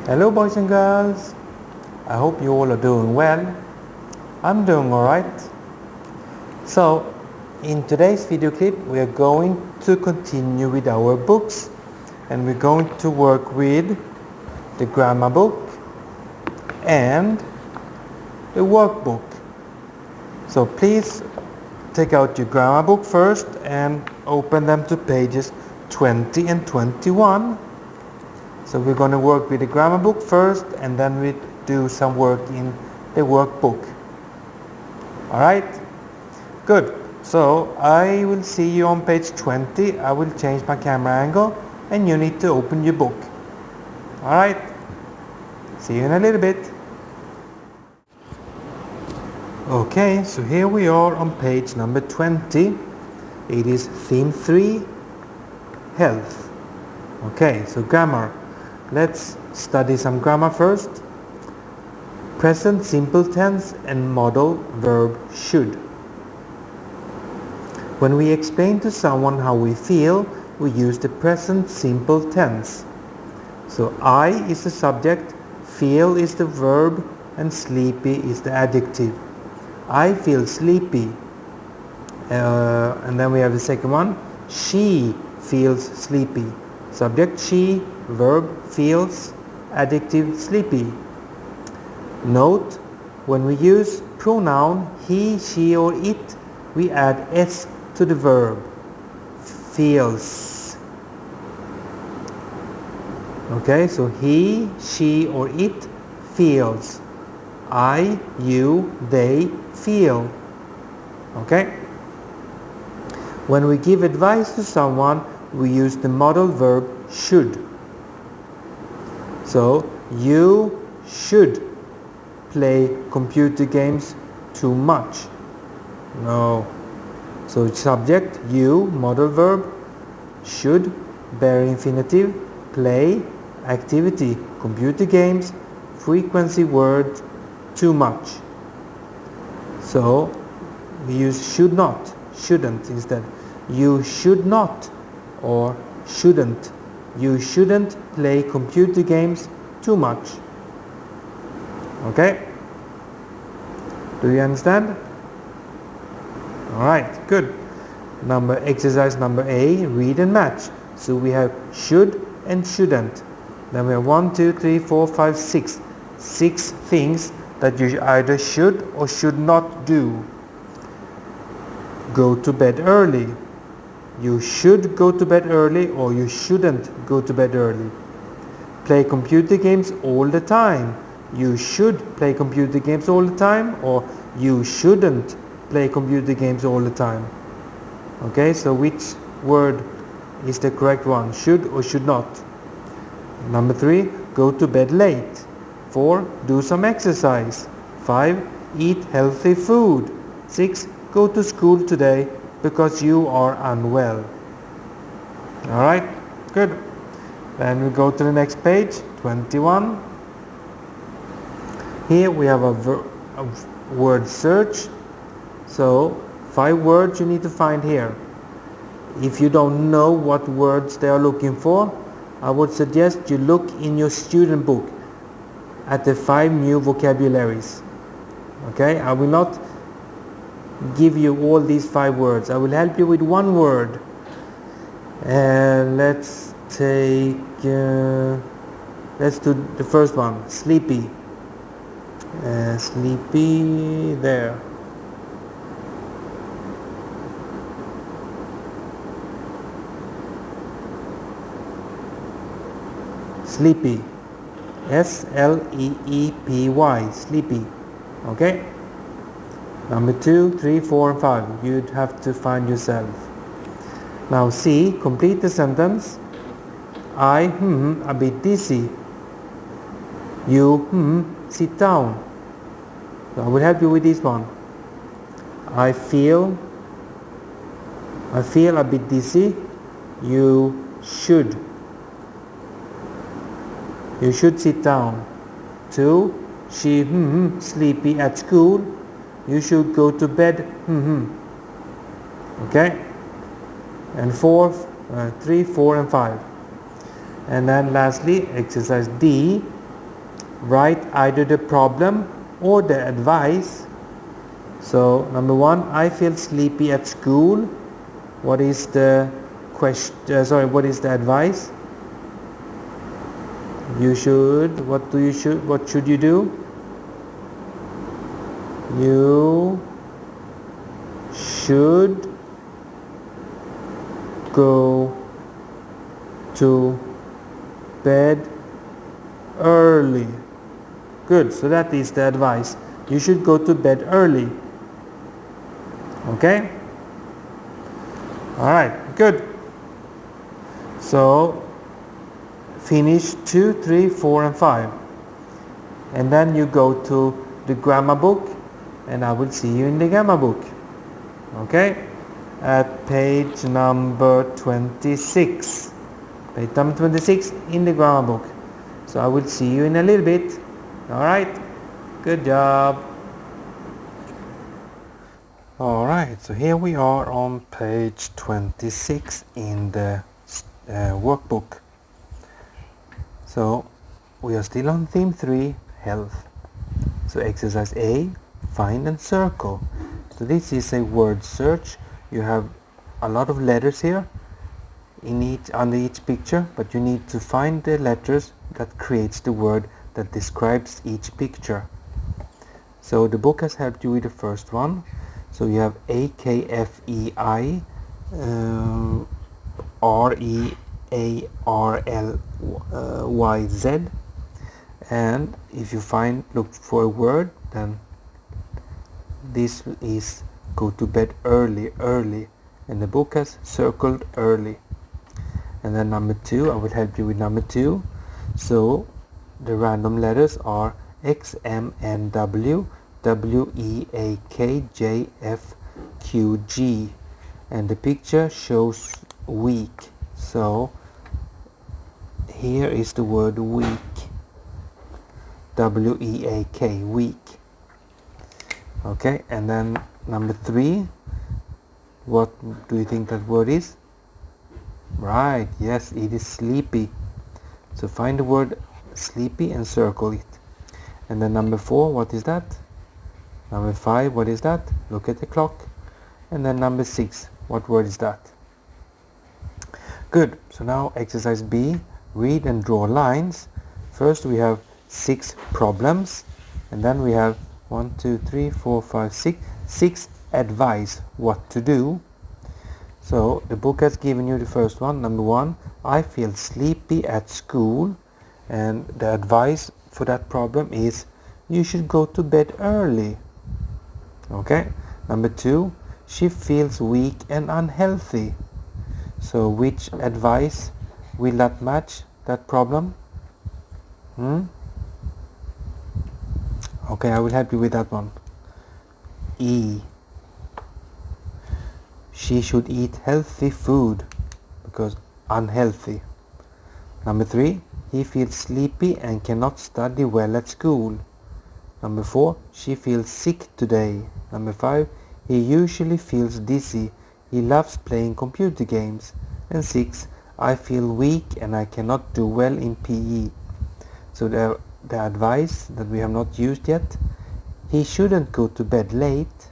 Hello boys and girls, I hope you all are doing well. I'm doing alright. So in today's video clip we are going to continue with our books and we're going to work with the grammar book and the workbook. So please take out your grammar book first and open them to pages 20 and 21. So we're going to work with the grammar book first and then we do some work in the workbook. Alright? Good. So I will see you on page 20. I will change my camera angle and you need to open your book. Alright? See you in a little bit. Okay, so here we are on page number 20. It is theme 3, health. Okay, so grammar. Let's study some grammar first. Present simple tense and modal verb should. When we explain to someone how we feel, we use the present simple tense. So I is the subject, feel is the verb, and sleepy is the adjective. I feel sleepy. And then we have the second one. She feels sleepy. Subject she, verb feels, adjective sleepy. Note, when we use pronoun he, she or it, we add s to the verb. Feels. Okay, so he, she or it feels. I, you, they feel. Okay? When we give advice to someone, we use the modal verb should. So, you should play computer games too much. No. So, subject, you, modal verb, should, bare infinitive, play, activity, computer games, frequency word, too much. So, we use should not, shouldn't instead. You should not or shouldn't. You shouldn't play computer games too much. Okay? Do you understand? Alright, good. Exercise number A, read and match. So we have should and shouldn't. Then we have 1, 2, 3, 4, 5, 6. 6 things that you either should or should not do. Go to bed early. You should go to bed early or you shouldn't go to bed early. Play computer games all the time. You should play computer games all the time or you shouldn't play computer games all the time. Okay, so which word is the correct one? Should or should not? Number 3, go to bed late. 4, do some exercise. 5, eat healthy food. 6, go to school today because you are unwell. Alright, good. Then we go to the next page, 21. Here we have a word search. So 5 words you need to find here. If you don't know what words they are looking for, I would suggest you look in your student book at the 5 new vocabularies. Okay, I will not give you all these 5 words. I will help you with 1 word. And let's do the first one, sleepy. Sleepy there. Sleepy. S-L-E-E-P-Y. Sleepy. Okay? Number 2, 3, 4 and 5. You'd have to find yourself. Now C, complete the sentence. I, a bit dizzy. You, sit down. So I will help you with this one. I feel a bit dizzy. You should sit down. 2, she, sleepy at school. You should go to bed. Okay? And 3, 4 and 5. And then lastly, exercise D. write either the problem or the advice. So number 1, I feel sleepy at school. What is the question? What is the advice? You should. What should you do? You should go to bed early. Good. So that is the advice. You should go to bed early. Okay? Alright, good. So finish 2, 3, 4 and 5. And then you go to the grammar book, and I will see you in the grammar book. Okay? At page number 26. Page number 26 in the grammar book. So I will see you in a little bit. Alright? Good job. Alright, so here we are on page 26 in the workbook. So we are still on theme 3, health. So exercise A, find and circle. So this is a word search. You have a lot of letters here under each picture, but you need to find the letters that creates the word that describes each picture. So the book has helped you with the first one. So you have AKFEI, REARLYZ, and if you look for a word, then this is go to bed early, and the book has circled early. And then number 2, I will help you with number 2. So the random letters are X, M, N, W, W, E, A, K, J, F, Q, G, and the picture shows week. So here is the word week, W-E-A-K, week. Okay, and then number 3, what do you think that word is? Right, yes, it is sleepy. So find the word sleepy and circle it. And then number 4, what is that? Number 5, what is that? Look at the clock. And then number 6, what word is that? Good. So now exercise B, read and draw lines. First we have 6 problems, and then we have 1, 2, 3, 4, 5, 6 advice what to do. So the book has given you the first one, number 1, I feel sleepy at school, and the advice for that problem is you should go to bed early. Okay, number 2, she feels weak and unhealthy. So which advice will that match that problem? Okay, I will help you with that one. E, she should eat healthy food, because unhealthy. Number 3, he feels sleepy and cannot study well at school. Number 4, she feels sick today. Number 5, he usually feels dizzy. He loves playing computer games. And 6, I feel weak and I cannot do well in PE. So the advice that we have not used yet, he shouldn't go to bed late.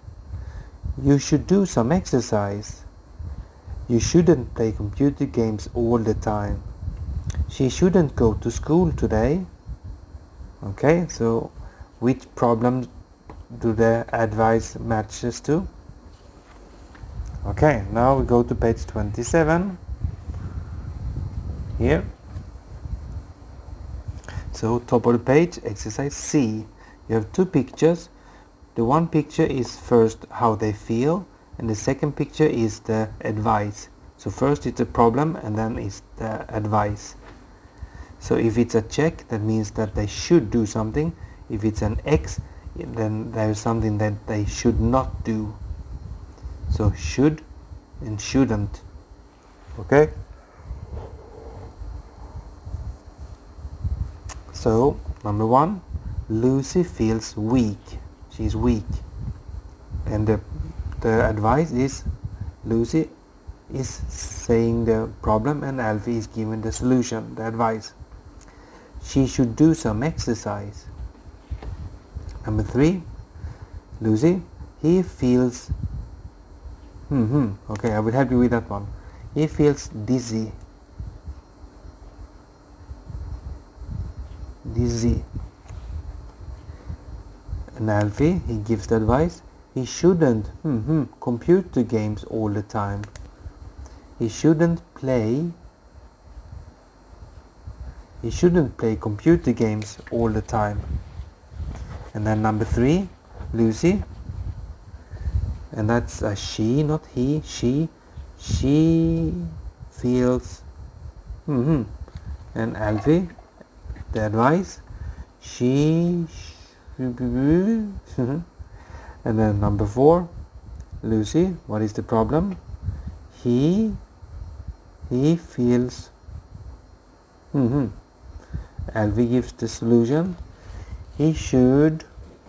You should do some exercise. You shouldn't play computer games all the time. She shouldn't go to school today. Okay, so which problem do the advice matches to? Okay, now we go to page 27. Here. So top of the page, exercise C. You have 2 pictures. The one picture is first how they feel, and the second picture is the advice. So first it's a problem and then it's the advice. So if it's a check, that means that they should do something. If it's an X, then there is something that they should not do. So should and shouldn't. Okay? So number 1, Lucy feels weak. She's weak. And the advice is Lucy is saying the problem and Alfie is giving the solution, the advice. she should do some exercise. Number 3, Lucy, he feels, okay, I will help you with that one. He feels dizzy. And Alfie, he gives the advice, he shouldn't computer games all the time. He shouldn't play computer games all the time. And then number 3, Lucy, and that's a she, not he, she feels, and Alfie, the advice, and then number 4, Lucy, what is the problem? He feels, Alfie gives the solution, he should,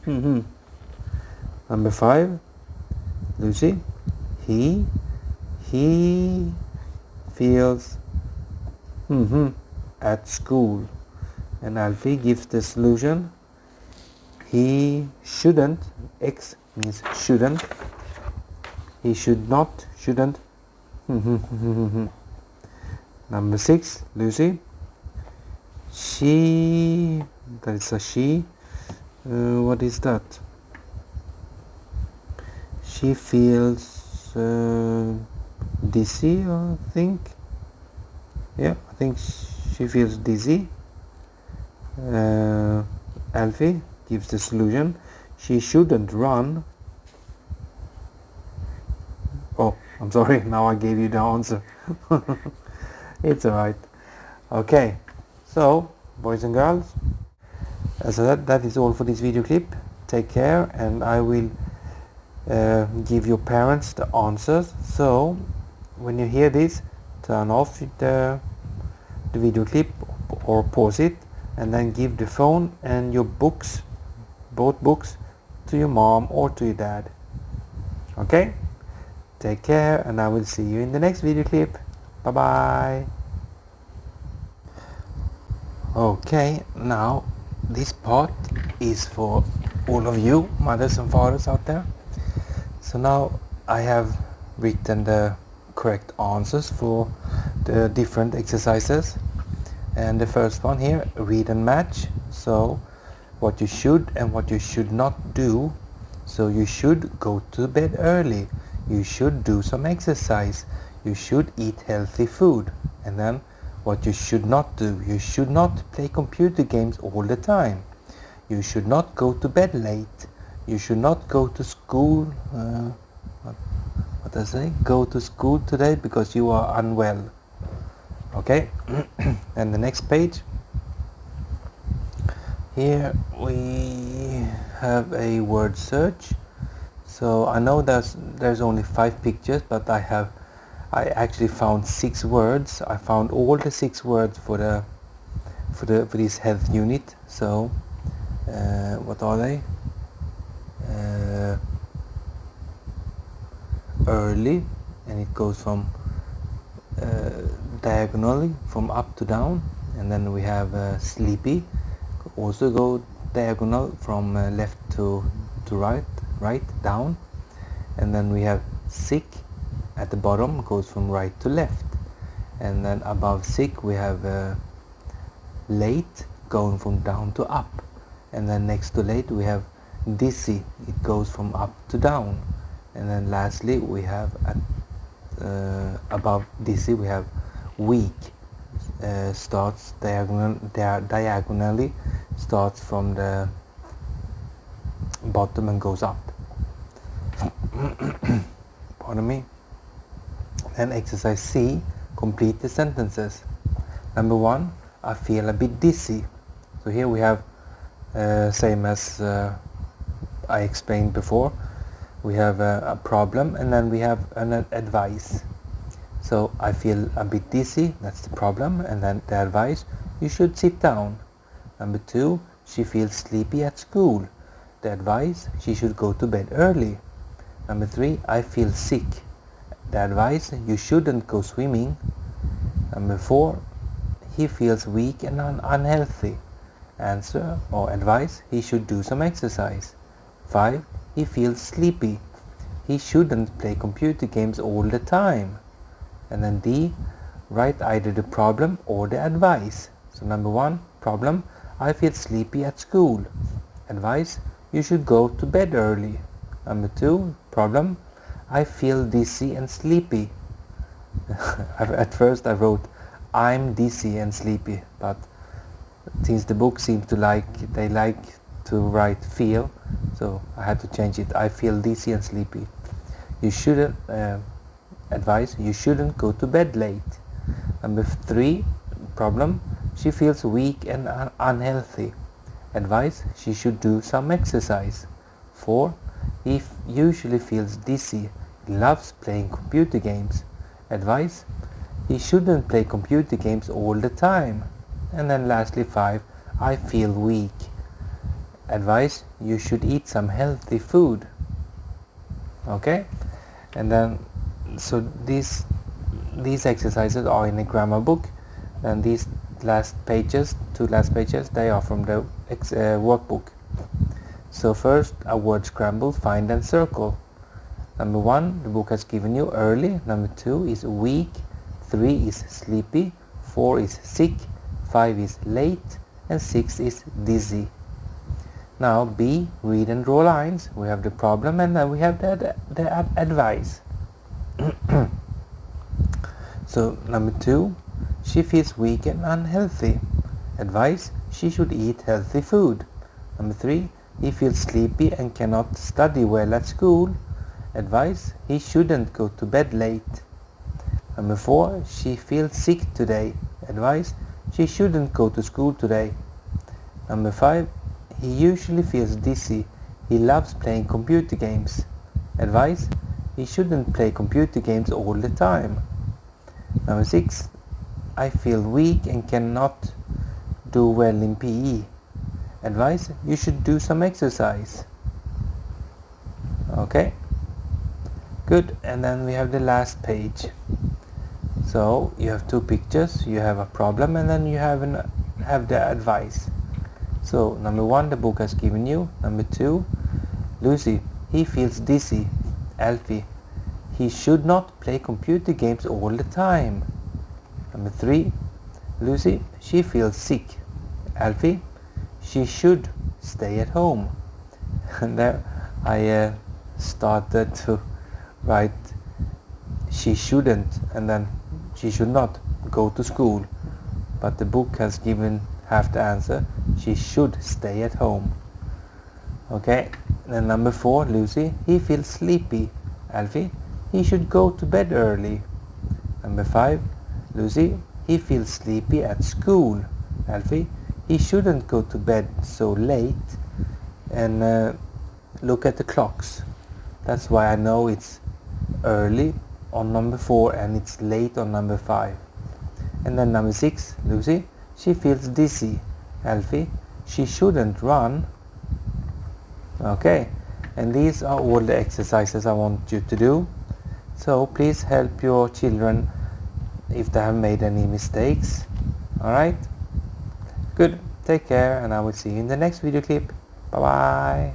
number 5, Lucy, he feels, at school, and Alfie gives the solution, he shouldn't, X means shouldn't, he should not, shouldn't. Number 6, Lucy, she, that is a she, what is that? She feels dizzy, I think. Yeah, I think she feels dizzy. Alfie gives the solution, she shouldn't run. Oh, I'm sorry, now I gave you the answer. It's alright. Okay, so boys and girls, as I said, that is all for this video clip. Take care, and I will give your parents the answers. So when you hear this, turn off the video clip or pause it, and then give the phone and your books, both books, to your mom or to your dad. Okay, take care, and I will see you in the next video clip. Bye bye. Okay, now this part is for all of you mothers and fathers out there. So now I have written the correct answers for the different exercises, and the first one here, read and match. So what you should and what you should not do. So you should go to bed early, you should do some exercise, you should eat healthy food. And then what you should not do, you should not play computer games all the time, you should not go to bed late, you should not go to school, what does I say? Go to school today because you are unwell. Okay, and the next page, here we have a word search. So I know there's only 5 pictures, but I actually found 6 words. I found all the 6 words for this health unit. So what are they? Early, and it goes from diagonally from up to down, and then we have sleepy, also go diagonal from left to right down, and then we have sick at the bottom, goes from right to left, and then above sick we have late, going from down to up, and then next to late we have dizzy, it goes from up to down, and then lastly we have at above dizzy we have weak, starts diagonally, starts from the bottom and goes up. Pardon me. And exercise C, complete the sentences. Number 1, I feel a bit dizzy. So here we have same as I explained before. We have a problem, and then we have an advice. So I feel a bit dizzy, that's the problem, and then the advice, you should sit down. Number 2, she feels sleepy at school. The advice, she should go to bed early. Number 3, I feel sick. The advice, you shouldn't go swimming. Number 4, he feels weak and unhealthy. Answer or advice, he should do some exercise. 5. He feels sleepy. He shouldn't play computer games all the time. And then D, write either the problem or the advice. So number 1, problem, I feel sleepy at school. Advice, you should go to bed early. Number 2, problem, I feel dizzy and sleepy. At first I wrote, I'm dizzy and sleepy, but since the book seems to like to write feel, so I had to change it. I feel dizzy and sleepy. You shouldn't, advice, you shouldn't go to bed late. Number 3, problem, she feels weak and unhealthy. Advice, she should do some exercise. 4, he usually feels dizzy. He loves playing computer games. Advice, he shouldn't play computer games all the time. And then lastly 5, I feel weak. Advice, you should eat some healthy food. Okay, and then so these exercises are in a grammar book, and these last pages, 2 last pages, they are from the workbook. So first, a word scramble, find and circle. Number 1, the book has given you early. Number 2 is weak. 3 is sleepy. 4 is sick. 5 is late. And 6 is dizzy. Now B, read and draw lines. We have the problem and then we have the advice. So number 2, she feels weak and unhealthy. Advice, she should eat healthy food. Number 3, he feels sleepy and cannot study well at school. Advice, he shouldn't go to bed late. Number 4, she feels sick today. Advice, she shouldn't go to school today. Number 5, he usually feels dizzy. He loves playing computer games. Advice, he shouldn't play computer games all the time. Number 6, I feel weak and cannot do well in PE. Advice, you should do some exercise. Okay, good. And then we have the last page. So you have 2 pictures, you have a problem and then you have the advice. So number 1, the book has given you. Number 2, Lucy, he feels dizzy. Alfie, he should not play computer games all the time. Number 3, Lucy, she feels sick. Alfie, she should stay at home. And there I started to write she shouldn't and then she should not go to school. But the book has given half the answer. She should stay at home. Okay, then number 4, Lucy, he feels sleepy. Alfie, he should go to bed early. Number 5, Lucy, he feels sleepy at school. Alfie, he shouldn't go to bed so late. And look at the clocks. That's why I know it's early on number 4 and it's late on number 5. And then number 6, Lucy, she feels dizzy. Alfie, she shouldn't run. Okay, and these are all the exercises I want you to do. So please help your children if they have made any mistakes. Alright, good, take care and I will see you in the next video clip. Bye bye.